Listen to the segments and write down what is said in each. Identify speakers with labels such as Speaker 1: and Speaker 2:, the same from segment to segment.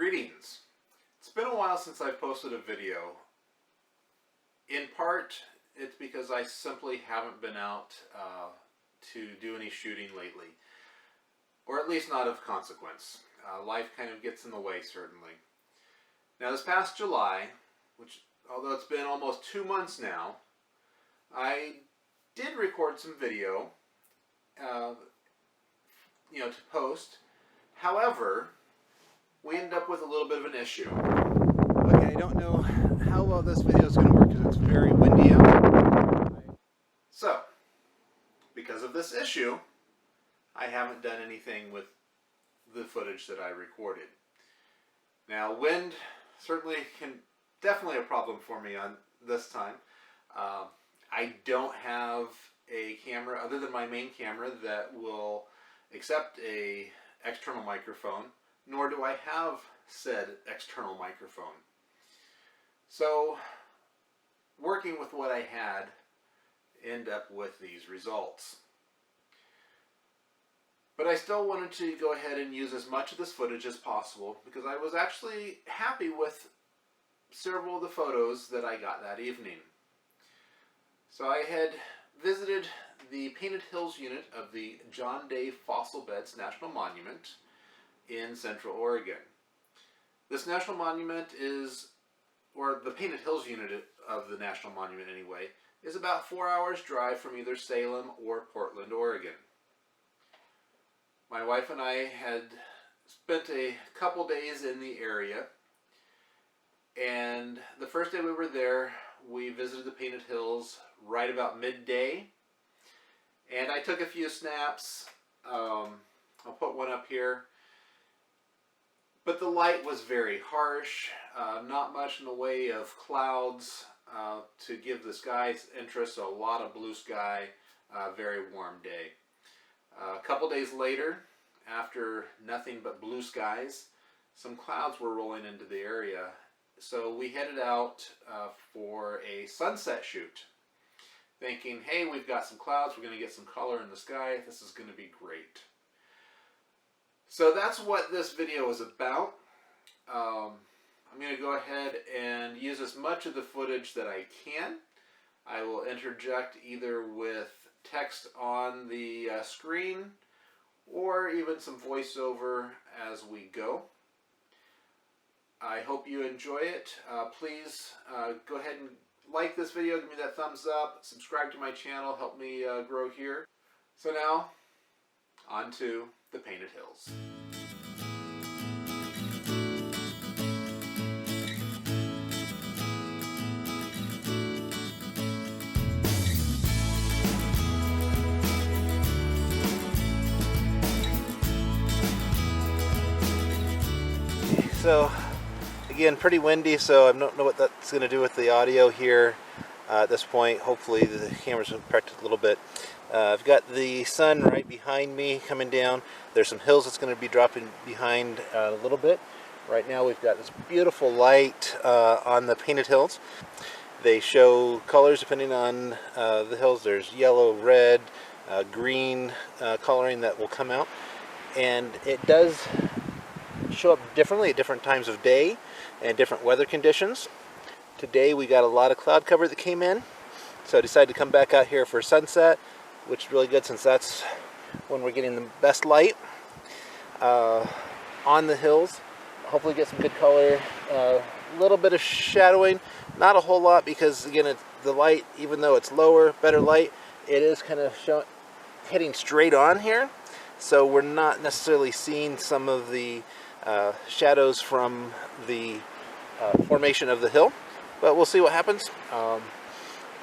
Speaker 1: Greetings. It's been a while since I've posted a video. In part, it's because I simply haven't been out to do any shooting lately. Or at least not of consequence. Life kind of gets in the way, certainly. Now this past July, which although it's been almost 2 months now, I did record some video, to post. However, we ended up with a little bit of an issue. Okay, I don't know how well this video is going to work because it's very windy out. So, because of this issue, I haven't done anything with the footage that I recorded. Now, wind certainly definitely a problem for me on this time. I don't have a camera other than my main camera that will accept a external microphone, nor do I have said external microphone. So, working with what I had, end up with these results. But I still wanted to go ahead and use as much of this footage as possible because I was actually happy with several of the photos that I got that evening. So I had visited the Painted Hills unit of the John Day Fossil Beds National Monument in Central Oregon. This national monument is, or the Painted Hills unit of the National Monument anyway, is about 4 hours drive from either Salem or Portland, Oregon. My wife and I had spent a couple days in the area, and the first day we were there, we visited the Painted Hills right about midday, and I took a few snaps. I'll put one up here. But the light was very harsh, not much in the way of clouds to give the sky's interest, a lot of blue sky, very warm day. A couple days later, after nothing but blue skies, some clouds were rolling into the area. So we headed out for a sunset shoot, thinking, hey, we've got some clouds, we're going to get some color in the sky, this is going to be great. So that's what this video is about. I'm going to go ahead and use as much of the footage that I can. I will interject either with text on the screen or even some voiceover as we go. I hope you enjoy it. Please go ahead and like this video, give me that thumbs up, subscribe to my channel, help me grow here. So now, on to the Painted Hills. So, again, pretty windy, so I don't know what that's going to do with the audio here at this point. Hopefully the camera's going to protect it a little bit. I've got the sun right behind me coming down. There's some hills that's going to be dropping behind a little bit. Right now we've got this beautiful light on the Painted Hills. They show colors depending on the hills. There's yellow, red, green coloring that will come out. And it does show up differently at different times of day and different weather conditions. Today we got a lot of cloud cover that came in, so I decided to come back out here for sunset, which is really good since that's when we're getting the best light on the hills. Hopefully get some good color, a little bit of shadowing, not a whole lot because again the light, even though it's lower, better light, it is kind of hitting straight on here, so we're not necessarily seeing some of the shadows from the formation of the hill, but we'll see what happens,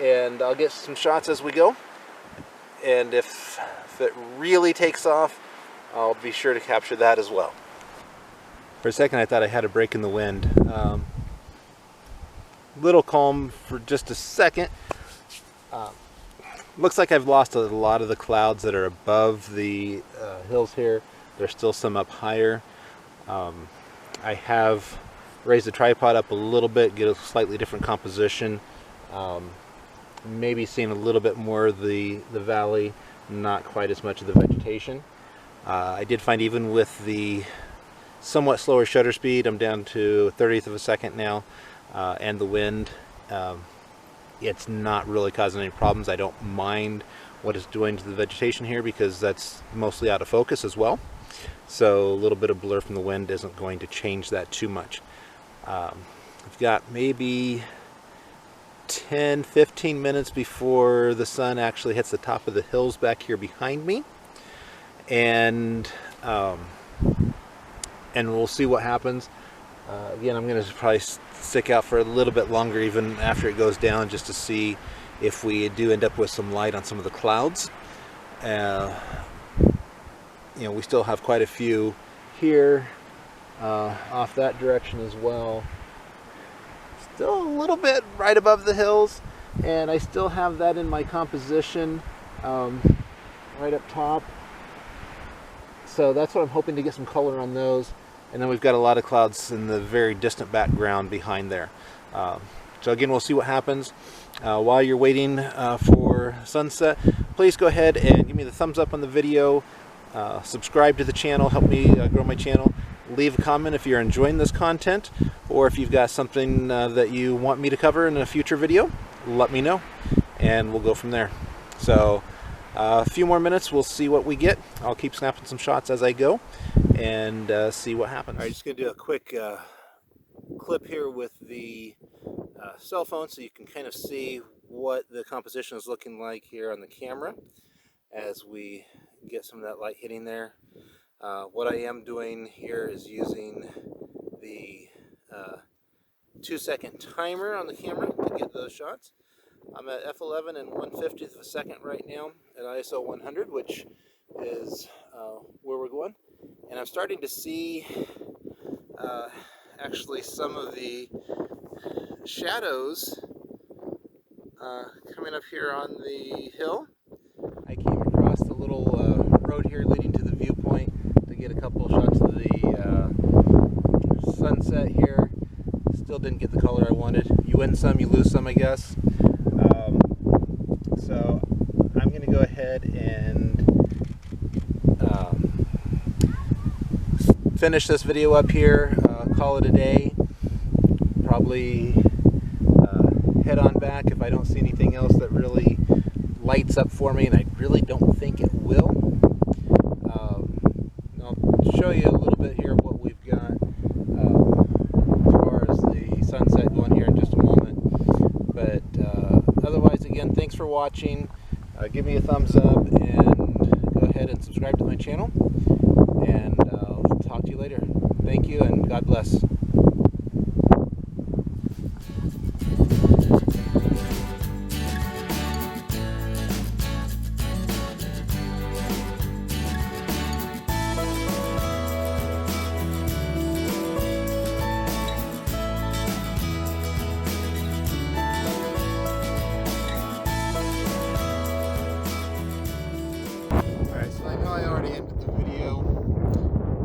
Speaker 1: and I'll get some shots as we go, and if it really takes off, I'll be sure to capture that as well. For a second I thought I had a break in the wind. Little calm for just a second. Looks like I've lost a lot of the clouds that are above the hills here. There's still some up higher. I have raised the tripod up a little bit, get a slightly different composition. Maybe seeing a little bit more of the valley, not quite as much of the vegetation. I did find even with the
Speaker 2: somewhat slower shutter speed. I'm down to 1/30th of a second now, and the wind, it's not really causing any problems. I don't mind what it's doing to the vegetation here because that's mostly out of focus as well. So a little bit of blur from the wind isn't going to change that too much. I've got maybe 10-15 minutes before the sun actually hits the top of the hills back here behind me, and we'll see what happens. Again, I'm going to probably stick out for a little bit longer even after it goes down, just to see if we do end up with some light on some of the clouds. We still have quite a few here off that direction as well. Still a little bit right above the hills, and I still have that in my composition right up top. So that's what I'm hoping to get some color on those. And then we've got a lot of clouds in the very distant background behind there. So again, we'll see what happens. While you're waiting for sunset, please go ahead and give me the thumbs up on the video. Subscribe to the channel, help me grow my channel. Leave a comment if you're enjoying this content, or if you've got something that you want me to cover in a future video, let me know, and we'll go from there. So a few more minutes, we'll see what we get. I'll keep snapping some shots as I go and see what happens. All right, just going to do a quick clip here with the cell phone so you can kind of see what the composition is looking like here on the camera as we get some of that light hitting there. What I am doing here is using the 2-second timer on the camera to get those shots. I'm at f11 and 1/50th of a second right now at ISO 100, which is where we're going. And I'm starting to see actually some of the shadows coming up here on the hill. I came across the little road here leading to the viewpoint to get a couple shots of the sunset here. Still didn't get the color I wanted. You win some, you lose some, I guess. So I'm going to go ahead and finish this video up here, call it a day. Probably head on back if I don't see anything else that really lights up for me, and I really don't think it will. I'll show you a little bit here of what we've got as far as the sunset going here in just a moment. But otherwise, again, thanks for watching. Give me a thumbs up and go ahead and subscribe to my channel, and I'll talk to you later. Thank you, and God bless.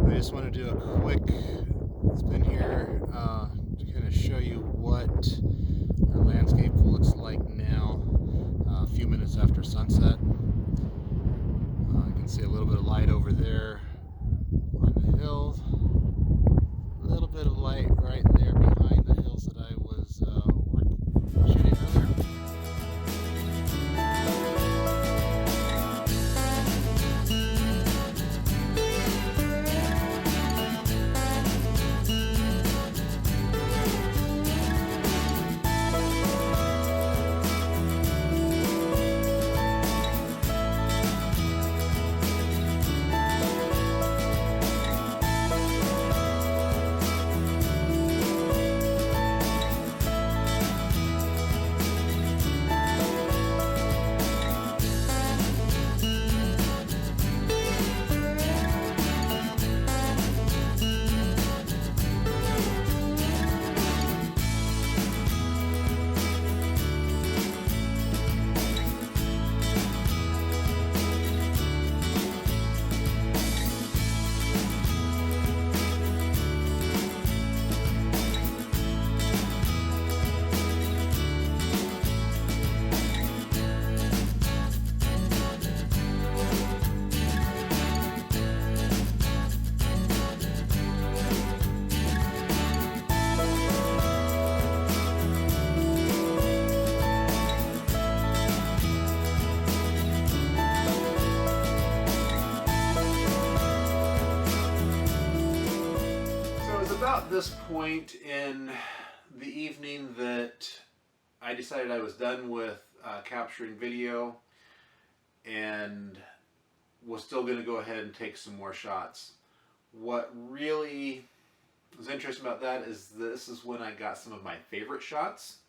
Speaker 2: I just want to do a quick spin here to kind of show you what our landscape looks like now, a few minutes after sunset. You can see a little bit of light over there on the hills, a little bit of light right there behind the hills that I was shooting earlier.
Speaker 1: about this point in the evening that I decided I was done with capturing video and was still going to go ahead and take some more shots. What really was interesting about that is this is when I got some of my favorite shots.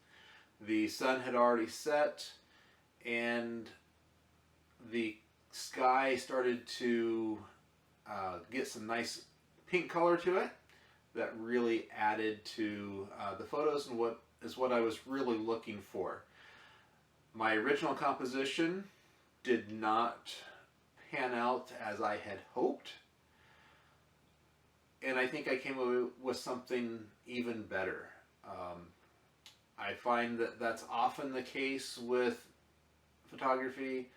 Speaker 1: The sun had already set and the sky started to get some nice pink color to it that really added to the photos and what I was really looking for. My original composition did not pan out as I had hoped, and I think I came away with something even better. I find that that's often the case with photography,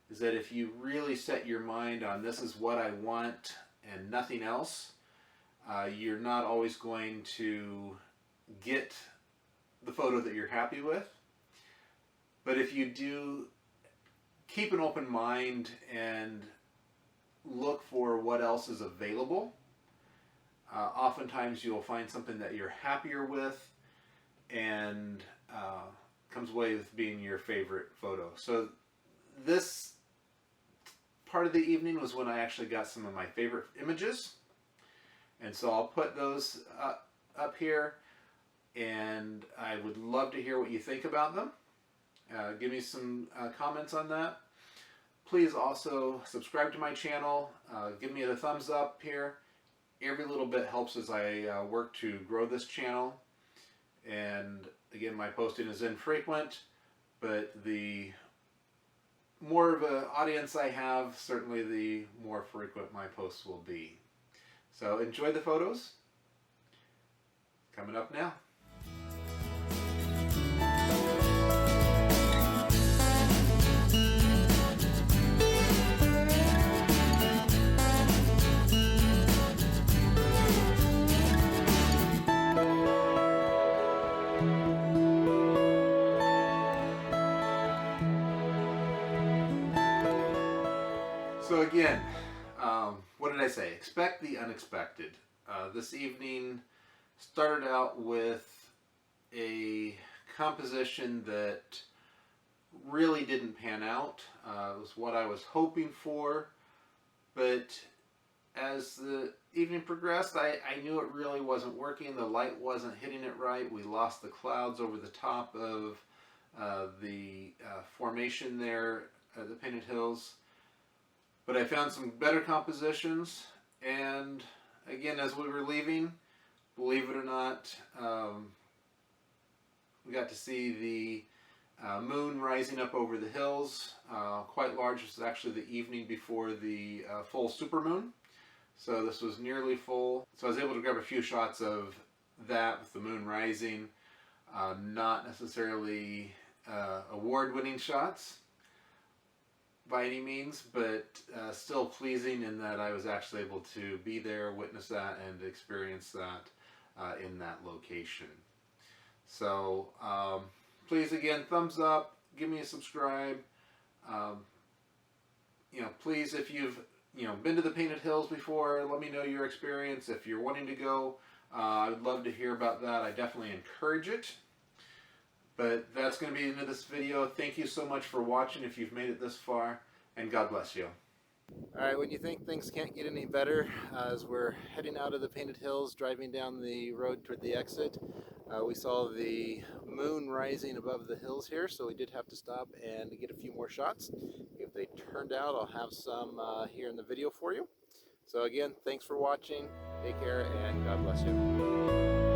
Speaker 1: is that if you really set your mind on this is what I want and nothing else, you're not always going to get the photo that you're happy with. But if you do keep an open mind and look for what else is available, oftentimes you'll find something that you're happier with and comes away with being your favorite photo. So this part of the evening was when I actually got some of my favorite images, and so I'll put those up here, and I would love to hear what you think about them. Give me some comments on that. Please also subscribe to my channel. Give me a thumbs up here. Every little bit helps as I work to grow this channel. And again, my posting is infrequent, but the more of an audience I have, certainly the more frequent my posts will be. So enjoy the photos. Coming up now. So again, what did I say? Expect the unexpected. This evening started out with a composition that really didn't pan out. It was what I was hoping for, but as the evening progressed, I knew it really wasn't working. The light wasn't hitting it right. We lost the clouds over the top of the formation there at the Painted Hills. But I found some better compositions, and again, as we were leaving, believe it or not, we got to see the moon rising up over the hills, quite large. This was actually the evening before the full supermoon, so this was nearly full. So I was able to grab a few shots of that with the moon rising, not necessarily award-winning shots by any means, but still pleasing in that I was actually able to be there, witness that, and experience that in that location. So please, again, thumbs up, give me a subscribe. Please, if you've been to the Painted Hills before, let me know your experience. If you're wanting to go, I would love to hear about that. I definitely encourage it. But that's going to be the end of this video. Thank you so much for watching if you've made it this far, and God bless you. Alright, when you think things can't get any better, as we're heading out of the Painted Hills, driving down the road toward the exit, we saw the moon rising above the hills here, so we did have to stop and get a few more shots. If they turned out, I'll have some here in the video for you. So again, thanks for watching, take care, and God bless you.